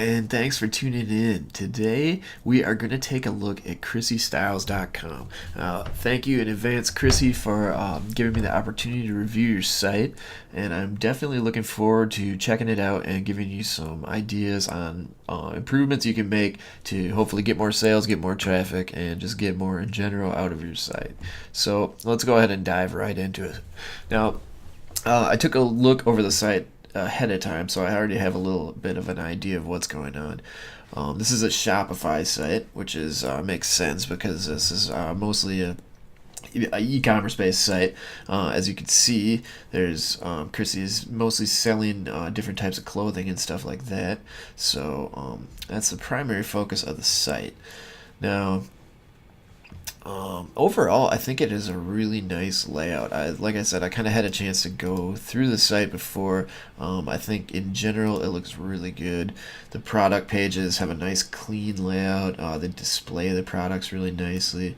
and thanks for tuning in. Today, we are going to take a look at ChrissyStyles.com. Thank you in advance, Chrissy, for giving me the opportunity to review your site, and I'm definitely looking forward to checking it out and giving you some ideas on improvements you can make to hopefully get more sales, get more traffic, and just get more in general out of your site. So, let's go ahead and dive right into it. Now, I took a look over the site ahead of time, so I already have a little bit of an idea of what's going on. This is a Shopify site, which is makes sense because this is mostly a e-commerce based site. As you can see, there's Chrissy is mostly selling different types of clothing and stuff like that. So that's the primary focus of the site. Now, overall, I think it is a really nice layout. Like I said, I kind of had a chance to go through the site before. I think in general it looks really good. The product pages have a nice clean layout. They display the products really nicely.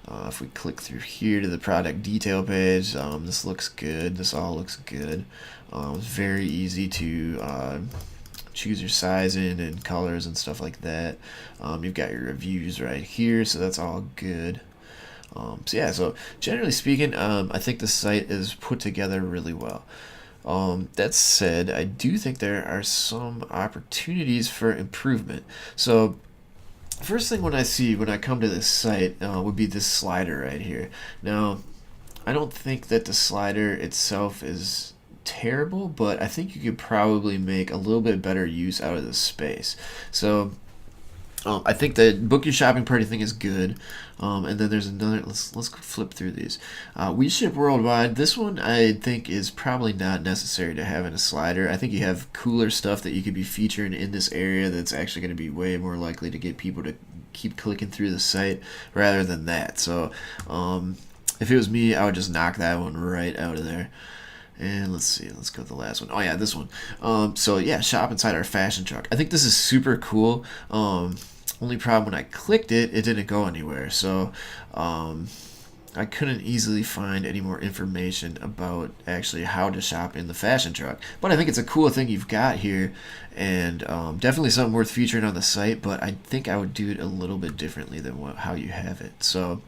If we click through here to the product detail page, this looks good. This all looks good. It's very easy to choose your sizing and colors and stuff like that. You've got your reviews right here, so that's all good. So generally speaking, I think the site is put together really well. That said, I do think there are some opportunities for improvement. So first thing when I come to this site would be this slider right here. Now, I don't think that the slider itself is terrible, but I think you could probably make a little bit better use out of the space. So I think the book your shopping party thing is good. And then there's another. Let's flip through these. We ship worldwide. This one I think is probably not necessary to have in a slider. I think you have cooler stuff that you could be featuring in this area that's actually going to be way more likely to get people to keep clicking through the site rather than that. So if it was me, I would just knock that one right out of there. And let's see, let's go to the last one. Oh yeah, this one. Shop inside our fashion truck. I think this is super cool. Only problem when I clicked it, it didn't go anywhere. So I couldn't easily find any more information about actually how to shop in the fashion truck. But I think it's a cool thing you've got here, and definitely something worth featuring on the site. But I think I would do it a little bit differently than how you have it. So.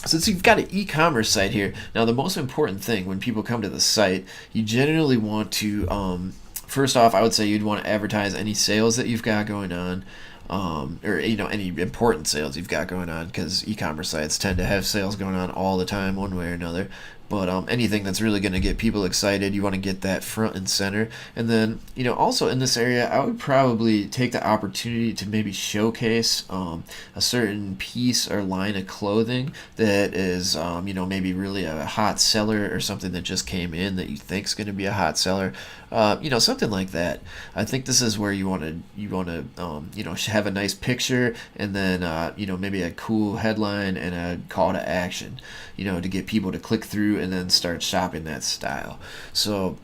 Since you've got an e-commerce site here, now the most important thing when people come to the site, you generally want to, first off, I would say you'd want to advertise any sales that you've got going on, or any important sales you've got going on, because e-commerce sites tend to have sales going on all the time, one way or another. But anything that's really going to get people excited, you want to get that front and center. And then, also in this area, I would probably take the opportunity to maybe showcase a certain piece or line of clothing that is, maybe really a hot seller or something that just came in that you think is going to be a hot seller. Something like that. I think this is where you want to have a nice picture and then maybe a cool headline and a call to action, to get people to click through and then start shopping that style. So.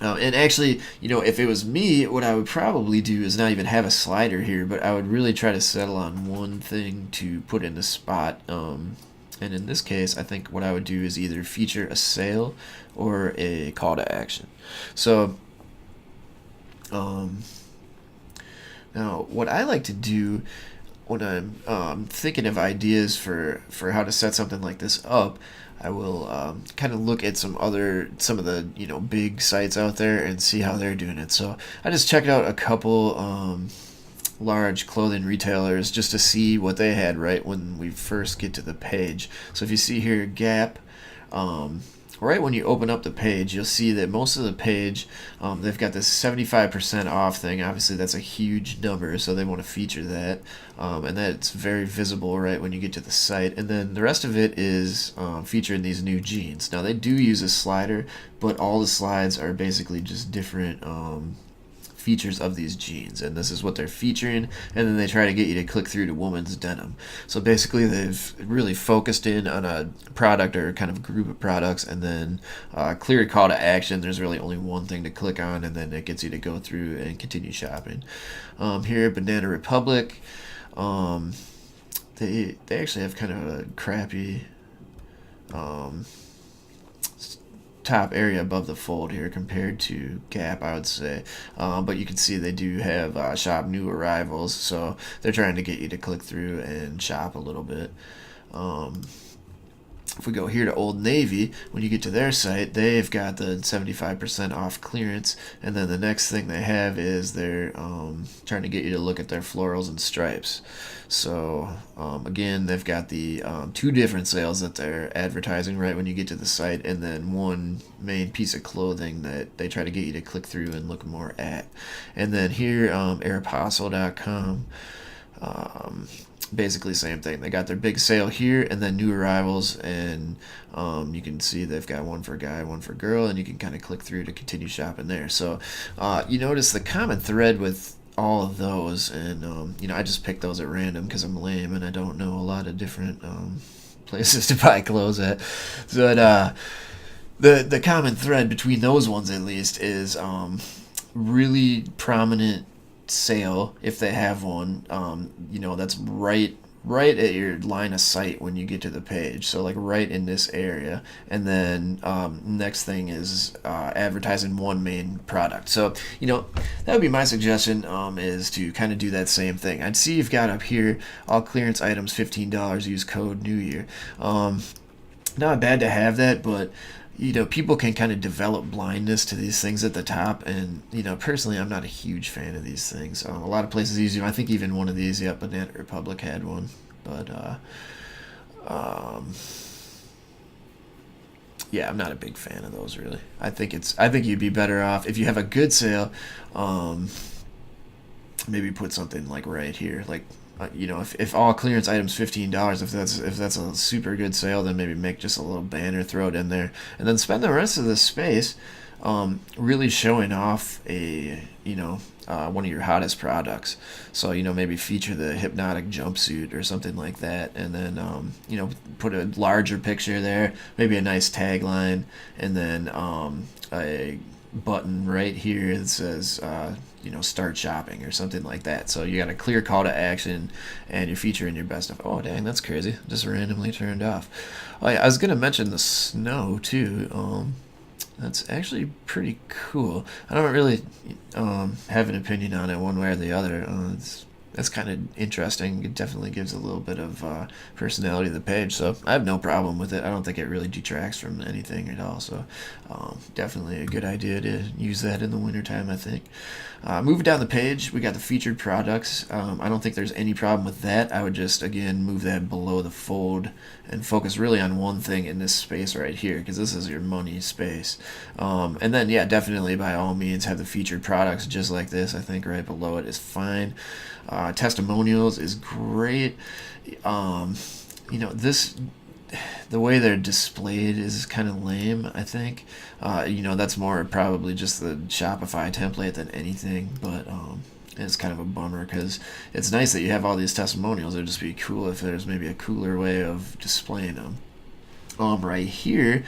And actually, if it was me, what I would probably do is not even have a slider here, but I would really try to settle on one thing to put in the spot. And in this case, I think what I would do is either feature a sale or a call to action. So, now what I like to do when I'm thinking of ideas for how to set something like this up, I will kind of look at some of the big sites out there and see how they're doing it. So I just checked out a couple large clothing retailers just to see what they had right when we first get to the page. So if you see here, Gap. Right when you open up the page, you'll see that most of the page, they've got this 75% off thing. Obviously, that's a huge number, so they want to feature that. And that's very visible right when you get to the site. And then the rest of it is featuring these new jeans. Now, they do use a slider, but all the slides are basically just different features of these jeans, and this is what they're featuring, and then they try to get you to click through to women's denim. So basically they've really focused in on a product or kind of group of products, and then clear call to action. There's really only one thing to click on, and then it gets you to go through and continue shopping. Here, Banana Republic, they actually have kind of a crappy top area above the fold here compared to Gap, I would say. But you can see they do have shop new arrivals, so they're trying to get you to click through and shop a little bit. Um, if we go here to Old Navy, when you get to their site, they've got the 75% off clearance, and then the next thing they have is they're trying to get you to look at their florals and stripes. So again, they've got the two different sales that they're advertising right when you get to the site, and then one main piece of clothing that they try to get you to click through and look more at. And then here, Aeropostale.com. Basically same thing. They got their big sale here, and then new arrivals, and you can see they've got one for guy, one for girl, and you can kind of click through to continue shopping there. So you notice the common thread with all of those, and I just picked those at random because I'm lame and I don't know a lot of different places to buy clothes at. But the common thread between those ones, at least, is really prominent sale if they have one. That's right at your line of sight when you get to the page, so like right in this area. And then next thing is advertising one main product. So that would be my suggestion, is to kind of do that same thing. I'd see you've got up here all clearance items $15, use code New Year. Not bad to have that, but people can kind of develop blindness to these things at the top, and personally, I'm not a huge fan of these things. A lot of places use them. I think even one of these, Banana Republic had one, but yeah, I'm not a big fan of those really. I think you'd be better off if you have a good sale. Maybe put something like right here, like. If all clearance items $15, if that's a super good sale, then maybe make just a little banner, throw it in there, and then spend the rest of the space really showing off one of your hottest products. So maybe feature the hypnotic jumpsuit or something like that, and then put a larger picture there, maybe a nice tagline, and then a button right here that says start shopping or something like that. So you got a clear call to action, and you're featuring your best stuff. Oh dang, that's crazy, just randomly turned off. Oh yeah, I was gonna mention the snow too. That's actually pretty cool. I don't really have an opinion on it one way or the other. That's kind of interesting. It definitely gives a little bit of personality to the page, so I have no problem with it. I don't think it really detracts from anything at all, so definitely a good idea to use that in the wintertime, I think. Moving down the page, we got the featured products. I don't think there's any problem with that. I would just, again, move that below the fold and focus really on one thing in this space right here, because this is your money space. And then, yeah, definitely by all means have the featured products just like this. I think right below it is fine. Testimonials is great. The way they're displayed is kind of lame, I think. That's more probably just the Shopify template than anything, but it's kind of a bummer because it's nice that you have all these testimonials. It'd just be cool if there's maybe a cooler way of displaying them. Right here,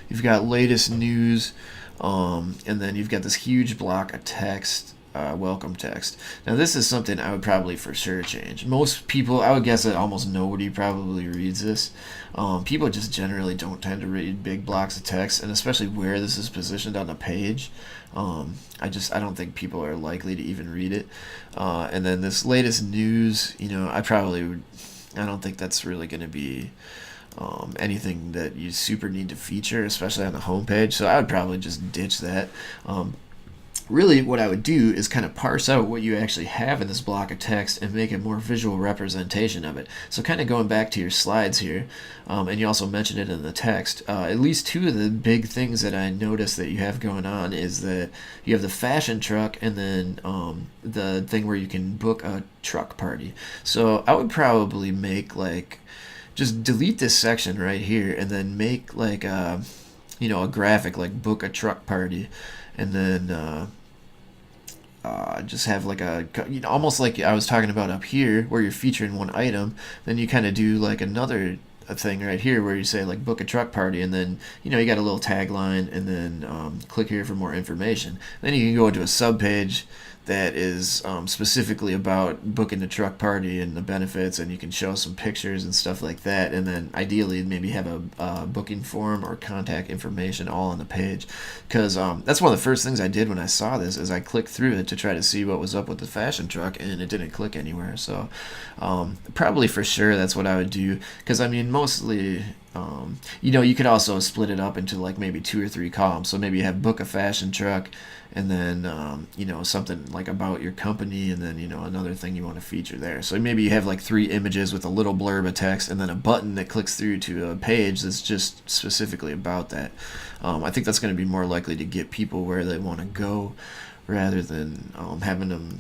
you've got latest news, and then you've got this huge block of text. Welcome text. Now this is something I would probably for sure change. Most people, I would guess that almost nobody probably reads this. People just generally don't tend to read big blocks of text, and especially where this is positioned on the page. I don't think people are likely to even read it. And then this latest news, I don't think that's really going to be anything that you super need to feature, especially on the homepage. So I would probably just ditch that. Really, what I would do is kind of parse out what you actually have in this block of text and make a more visual representation of it. So kind of going back to your slides here, and you also mentioned it in the text, at least two of the big things that I noticed that you have going on is that you have the fashion truck and then the thing where you can book a truck party. So I would probably make just delete this section right here and then make a graphic like book a truck party, and then just have almost like I was talking about up here where you're featuring one item. Then you kind of do another thing right here where you say book a truck party, and then you got a little tagline, and then click here for more information. Then you can go into a sub page that is specifically about booking the truck party and the benefits, and you can show some pictures and stuff like that, and then ideally maybe have a booking form or contact information all on the page, because that's one of the first things I did when I saw this is I clicked through it to try to see what was up with the fashion truck, and it didn't click anywhere. So probably for sure that's what I would do, because I mean mostly you could also split it up into like maybe 2 or 3 columns. So maybe you have book a fashion truck, and then something like about your company, and then another thing you want to feature there. So maybe you have like 3 images with a little blurb of text, and then a button that clicks through to a page that's just specifically about that. I think that's going to be more likely to get people where they want to go, rather than having them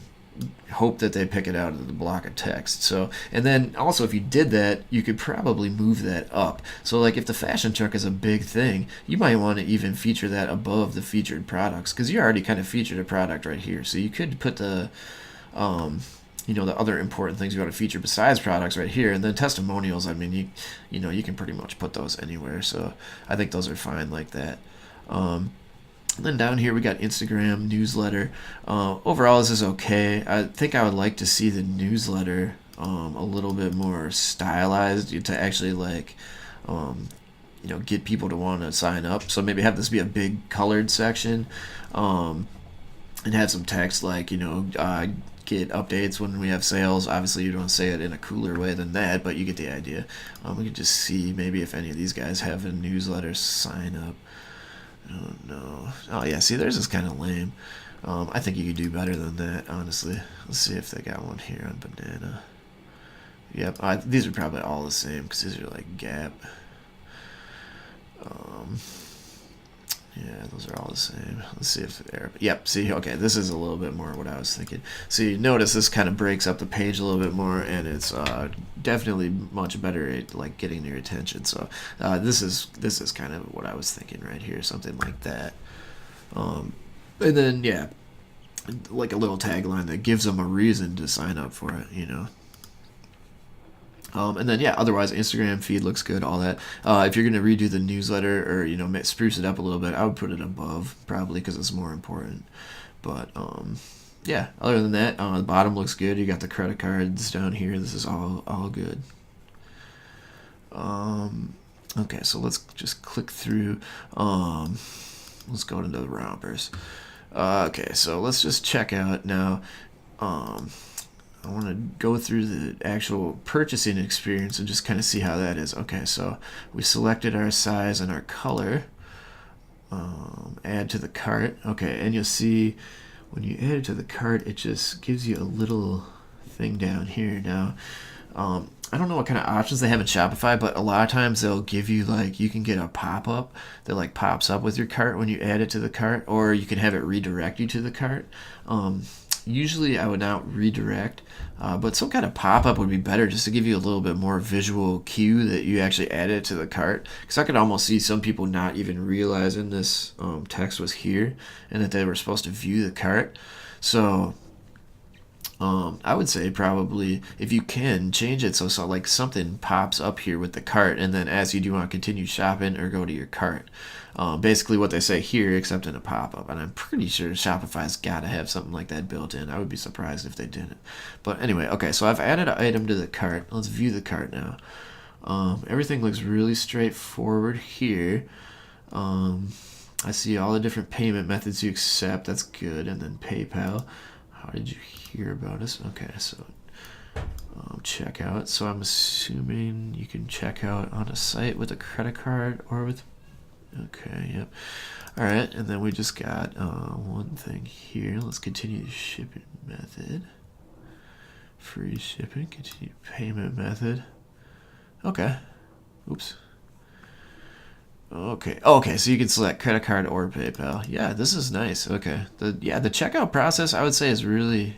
hope that they pick it out of the block of text. So, and then also if you did that, you could probably move that up. So like if the fashion truck is a big thing, you might want to even feature that above the featured products, because you already kind of featured a product right here. So you could put the the other important things you want to feature besides products right here, and then testimonials. I mean, you can pretty much put those anywhere. So I think those are fine like that. And then down here we got Instagram, newsletter. Overall, this is okay. I think I would like to see the newsletter a little bit more stylized to actually get people to want to sign up. So maybe have this be a big colored section, and have some text like get updates when we have sales. Obviously, you don't say it in a cooler way than that, but you get the idea. We can just see maybe if any of these guys have a newsletter sign up. Oh no. Oh yeah, see, theirs is kind of lame. I think you could do better than that, honestly. Let's see if they got one here on Banana. Yep, these are probably all the same, because these are like Gap. Yeah, those are all the same. Let's see if they're... Yep, see, okay, this is a little bit more what I was thinking. See, notice this kind of breaks up the page a little bit more, and it's definitely much better at like getting their attention. So this is kind of what I was thinking right here, something like that. And then, yeah, like a little tagline that gives them a reason to sign up for it. And then, yeah, otherwise, Instagram feed looks good, all that. If you're going to redo the newsletter or, spruce it up a little bit, I would put it above, probably, because it's more important. But, yeah, other than that, the bottom looks good. You got the credit cards down here. This is all good. Okay, so let's just click through. Let's go into the rompers. Okay, so let's just check out now. I want to go through the actual purchasing experience and just kind of see how that is. Okay, so we selected our size and our color. Add to the cart. Okay, and you'll see when you add it to the cart, it just gives you a little thing down here. Now, I don't know what kind of options they have in Shopify, but a lot of times they'll give you you can get a pop-up that pops up with your cart when you add it to the cart, or you can have it redirect you to the cart. Usually I would not redirect, but some kind of pop-up would be better, just to give you a little bit more visual cue that you actually added it to the cart. Because I could almost see some people not even realizing this text was here and that they were supposed to view the cart. So I would say probably if you can change it so something pops up here with the cart, and then asks you, do you want to continue shopping or go to your cart? Basically what they say here, except in a pop-up. And I'm pretty sure Shopify's got to have something like that built in. I would be surprised if they didn't. But anyway, okay, so I've added an item to the cart. Let's view the cart now. Everything looks really straightforward here. I see all the different payment methods you accept. That's good. And then PayPal. How did you hear about us? Okay, so checkout. So I'm assuming you can check out on a site with a credit card or with... Okay, yep. All right, and then we just got one thing here. Let's continue the shipping method. Free shipping, continue payment method. Okay. Oops. Okay, so you can select credit card or PayPal. Yeah, this is nice. Okay. The checkout process I would say is really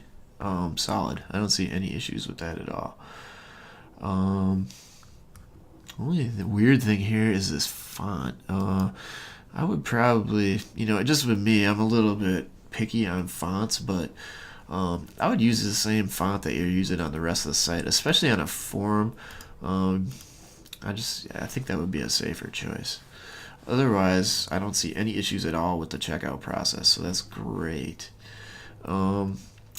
solid. I don't see any issues with that at all. Only the weird thing here is this font. I would probably, just with me, I'm a little bit picky on fonts, but I would use the same font that you're using on the rest of the site, especially on a forum. I think that would be a safer choice. Otherwise, I don't see any issues at all with the checkout process, so that's great.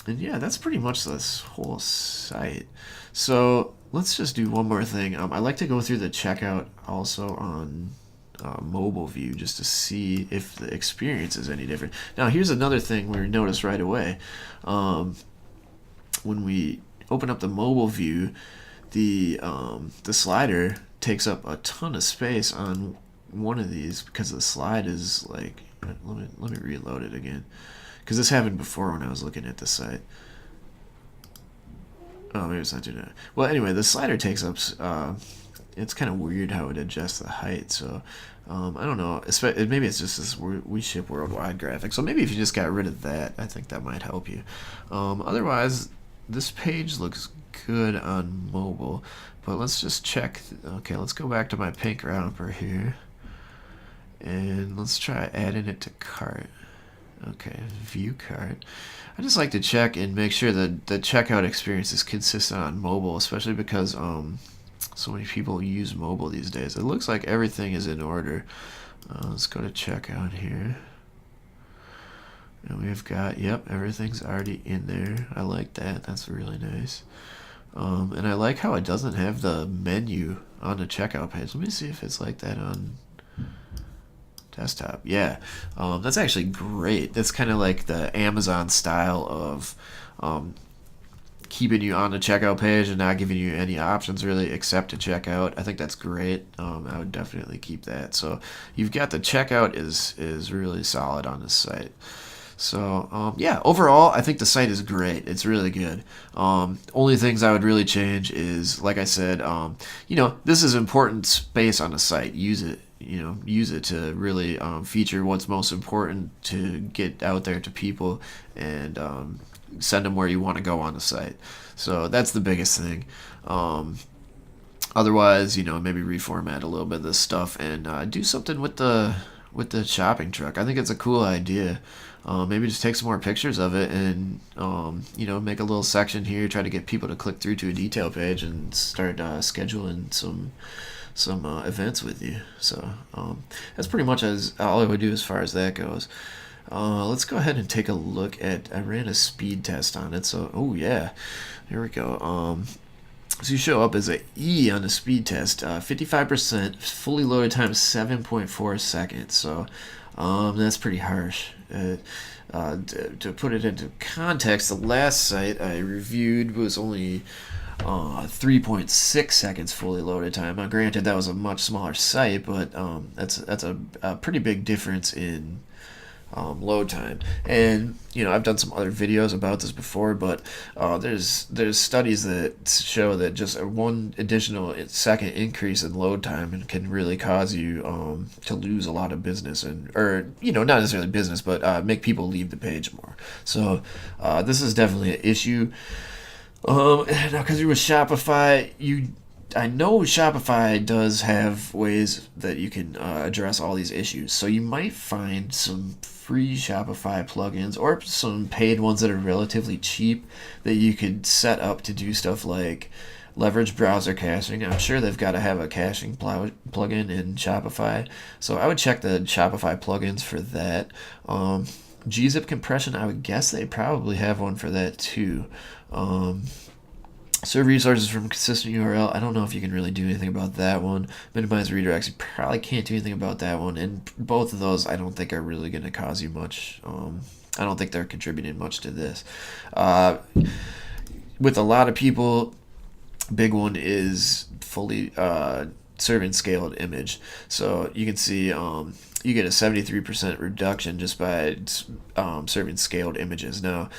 And yeah, that's pretty much this whole site. So let's just do one more thing. I like to go through the checkout also on mobile view just to see if the experience is any different. Now, here's another thing we notice right away. When we open up the mobile view, the slider takes up a ton of space on one of these because the slide is like. Let me reload it again, because this happened before when I was looking at the site. Oh, maybe it's not doing that. Well, anyway, the slider takes up. It's kind of weird how it adjusts the height. So I don't know. Maybe it's just this we ship worldwide graphic. So maybe if you just got rid of that, I think that might help you. Otherwise, this page looks good on mobile. But let's just check. Okay, let's go back to my pink romper here. And let's try adding it to cart. Okay, view cart. I just like to check and make sure that the checkout experience is consistent on mobile, especially because so many people use mobile these days. It looks like everything is in order. Let's go to checkout here. And we've got, yep, everything's already in there. I like that. That's really nice. And I like how it doesn't have the menu on the checkout page. Let me see if it's like that on desktop. Yeah, that's actually great. That's kind of like the Amazon style of keeping you on the checkout page and not giving you any options really except to checkout. I think that's great. I would definitely keep that. So you've got the checkout is really solid on this site. So yeah, overall, I think the site is great. It's really good. Only things I would really change is, like I said, this is important space on the site. Use it. Use it to really feature what's most important to get out there to people and send them where you want to go on the site. So that's the biggest thing. Otherwise, maybe reformat a little bit of this stuff and do something with the shopping truck. I think it's a cool idea. Maybe just take some more pictures of it and make a little section here. Try to get people to click through to a detail page and start scheduling some events with you. So that's pretty much all I would do as far as that goes. Let's go ahead and take a look at. I ran a speed test on it. So yeah, here we go. So you show up as an E on the speed test. 55% fully loaded time, 7.4 seconds. So that's pretty harsh. To put it into context, the last site I reviewed was only 3.6 seconds fully loaded time. Now, granted, that was a much smaller site, but that's a pretty big difference in load time. And I've done some other videos about this before, but there's studies that show that just one additional second increase in load time can really cause you to lose a lot of business, or not necessarily business, but make people leave the page more. So this is definitely an issue. Now, because you're with Shopify, I know Shopify does have ways that you can address all these issues. So you might find some free Shopify plugins or some paid ones that are relatively cheap that you could set up to do stuff like leverage browser caching. I'm sure they've got to have a caching plugin in Shopify. So I would check the Shopify plugins for that. gzip compression, I would guess they probably have one for that too. Serve resources from consistent URL. I don't know if you can really do anything about that one. Minimize redirects. You probably can't do anything about that one. And both of those I don't think are really going to cause you much. I don't think they're contributing much to this. With a lot of people, big one is fully serving scaled image. So you can see you get a 73% reduction just by serving scaled images. Now,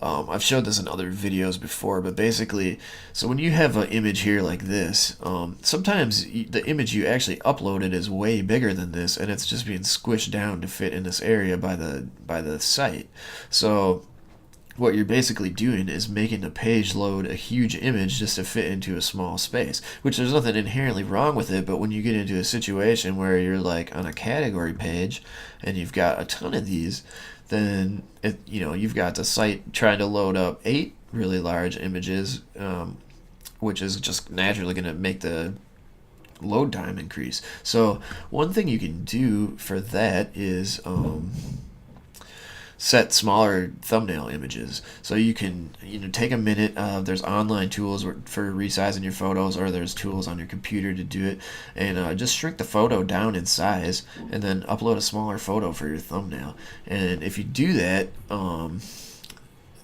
I've showed this in other videos before, but basically, so when you have an image here like this, sometimes the image you actually uploaded is way bigger than this, and it's just being squished down to fit in this area by the site. So what you're basically doing is making the page load a huge image just to fit into a small space, which there's nothing inherently wrong with it. But when you get into a situation where you're like on a category page and you've got a ton of these, then you've got the site trying to load up 8 really large images, which is just naturally going to make the load time increase. So one thing you can do for that is set smaller thumbnail images. So you can take a minute. There's online tools for resizing your photos, or there's tools on your computer to do it, and just shrink the photo down in size, and then upload a smaller photo for your thumbnail. And if you do that,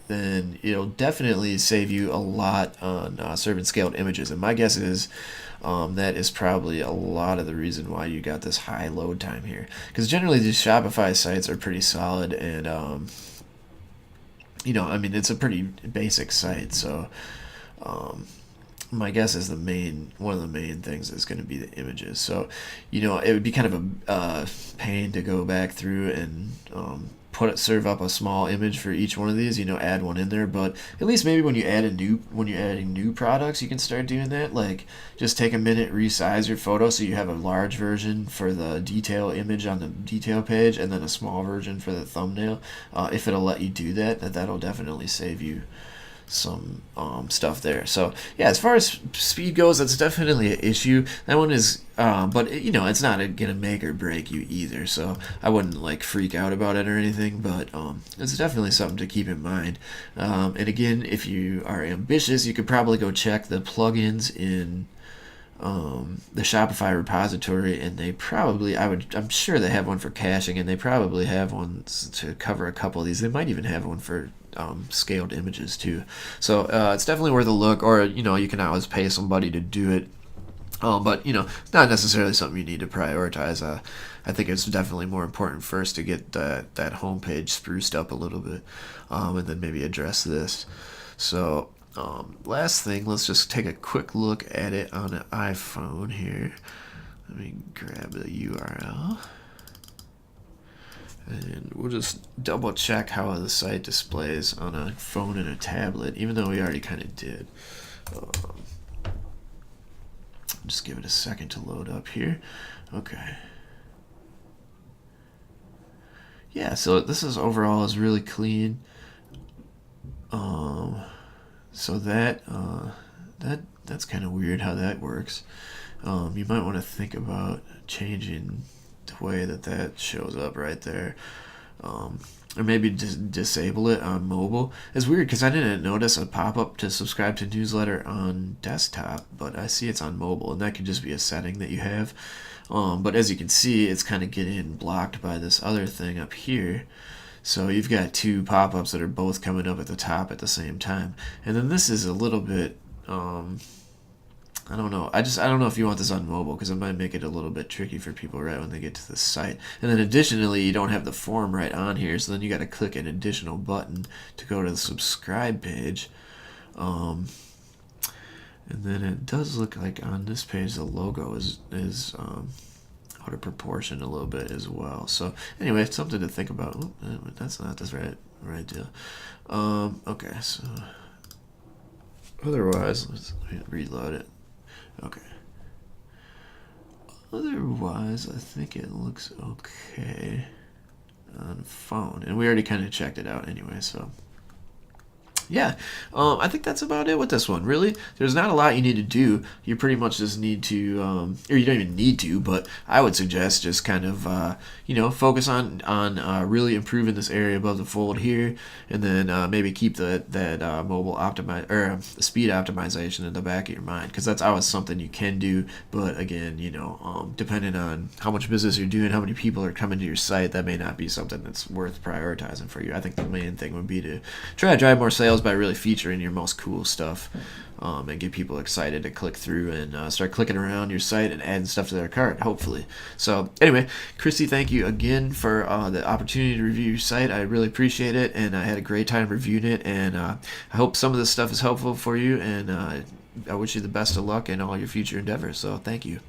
then it'll definitely save you a lot on serving scaled images. And my guess is that is probably a lot of the reason why you got this high load time here. Because generally these Shopify sites are pretty solid, and I mean, it's a pretty basic site. So my guess is one of the main things is going to be the images. So it would be kind of a pain to go back through and serve up a small image for each one of these, add one in there. But at least maybe when you're adding new products, you can start doing that. Like, just take a minute, resize your photo so you have a large version for the detail image on the detail page, and then a small version for the thumbnail. If it'll let you do that'll definitely save you some stuff there. So yeah, as far as speed goes, that's definitely an issue. That one is but it's not gonna make or break you either, so I wouldn't like freak out about it or anything. But it's definitely something to keep in mind. And again, if you are ambitious, you could probably go check the plugins in the Shopify repository, and I'm sure they have one for caching, and they probably have ones to cover a couple of these. They might even have one for scaled images too. So it's definitely worth a look, or you can always pay somebody to do it. But not necessarily something you need to prioritize. I think it's definitely more important first to get that homepage spruced up a little bit, and then maybe address this. So last thing, let's just take a quick look at it on an iPhone here. Let me grab the URL. And we'll just double check how the site displays on a phone and a tablet, even though we already kind of did. Just give it a second to load up here. Okay. Yeah, so this is overall is really clean. So that's kind of weird how that works. You might want to think about changing the way that shows up right there, or maybe just disable it on mobile. It's weird because I didn't notice a pop-up to subscribe to newsletter on desktop, but I see it's on mobile, and that could just be a setting that you have. But as you can see, it's kind of getting blocked by this other thing up here. So you've got two pop-ups that are both coming up at the top at the same time. And then this is a little bit, I don't know. I don't know if you want this on mobile, because it might make it a little bit tricky for people right when they get to the site. And then additionally, you don't have the form right on here, so then you got to click an additional button to go to the subscribe page. And then it does look like on this page the logo is out of proportion a little bit as well. So anyway, it's something to think about. Ooh, that's not this right deal. Okay, so otherwise, let's reload it. Okay. Otherwise, I think it looks okay on phone, and we already kind of checked it out anyway, so yeah, I think that's about it with this one. Really, there's not a lot you need to do. You pretty much just need to, or you don't even need to, but I would suggest just kind of, focus on really improving this area above the fold here, and then maybe keep that mobile speed optimization in the back of your mind, because that's always something you can do. But again, depending on how much business you're doing, how many people are coming to your site, that may not be something that's worth prioritizing for you. I think the main thing would be to try to drive more sales by really featuring your most cool stuff, and get people excited to click through and start clicking around your site and adding stuff to their cart, hopefully. So anyway, Christy, thank you again for the opportunity to review your site. I really appreciate it, and I had a great time reviewing it, and I hope some of this stuff is helpful for you, and I wish you the best of luck in all your future endeavors. So thank you.